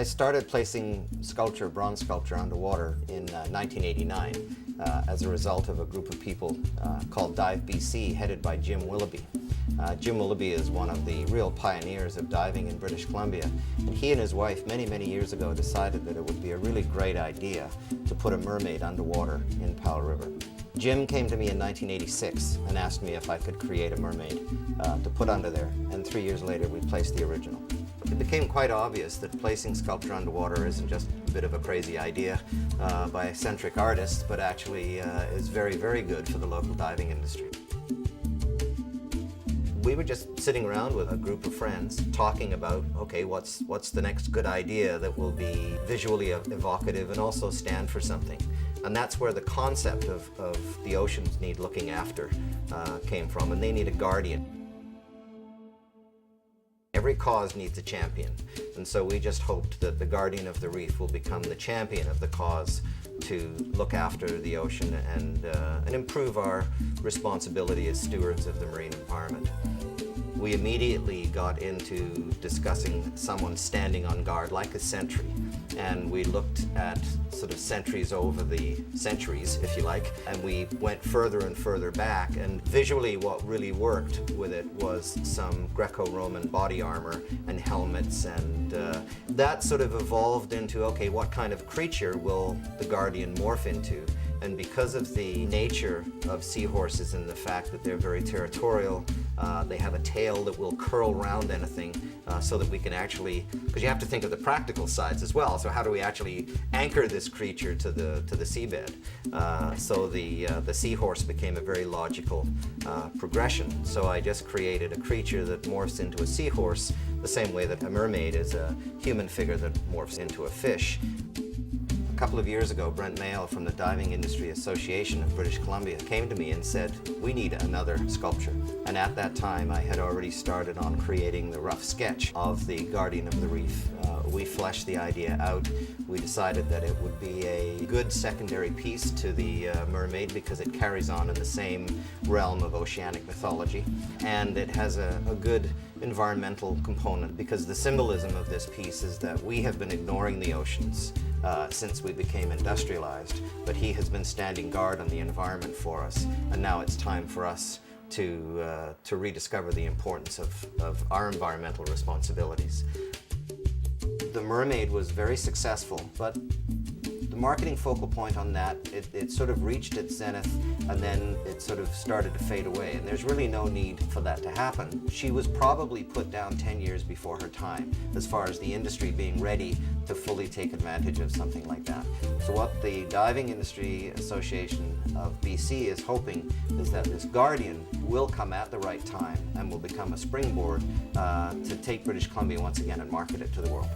I started placing bronze sculpture underwater in 1989 as a result of a group of people called Dive BC, headed by Jim Willoughby. Jim Willoughby is one of the real pioneers of diving in British Columbia, and he and his wife many years ago decided that it would be a really great idea to put a mermaid underwater in Powell River. Jim came to me in 1986 and asked me if I could create a mermaid to put under there, and 3 years later we placed the original. It became quite obvious that placing sculpture underwater isn't just a bit of a crazy idea by eccentric artists, but actually is very good for the local diving industry. We were just sitting around with a group of friends talking about, okay, what's the next good idea that will be visually evocative and also stand for something. And that's where the concept of the oceans need looking after came from, and they need a guardian. Every cause needs a champion, and so we just hoped that the guardian of the reef will become the champion of the cause to look after the ocean and improve our responsibility as stewards of the marine environment. We immediately got into discussing someone standing on guard like a sentry, and we looked at sort of sentries over the centuries, if you like, and we went further and further back, and visually what really worked with it was some Greco-Roman body armor and helmets, and that sort of evolved into, okay, what kind of creature will the Guardian morph into? And because of the nature of seahorses and the fact that they're very territorial, they have a tail that will curl around anything so that we can actually, because you have to think of the practical sides as well, so how do we actually anchor this creature to the seabed? So the seahorse became a very logical progression. So I just created a creature that morphs into a seahorse the same way that a mermaid is a human figure that morphs into a fish. A couple of years ago, Brent Mayle from the Diving Industry Association of British Columbia came to me and said, we need another sculpture. And at that time, I had already started on creating the rough sketch of the Guardian of the Reef. We fleshed the idea out. We decided that it would be a good secondary piece to the mermaid because it carries on in the same realm of oceanic mythology. And it has a good environmental component because the symbolism of this piece is that we have been ignoring the oceans since we became industrialized, but he has been standing guard on the environment for us, and now it's time for us to rediscover the importance of our environmental responsibilities. The mermaid was very successful, but the marketing focal point on that, it sort of reached its zenith and then it sort of started to fade away, and there's really no need for that to happen. She was probably put down 10 years before her time as far as the industry being ready to fully take advantage of something like that. So what the Diving Industry Association of BC is hoping is that this Guardian will come at the right time and will become a springboard to take British Columbia once again and market it to the world.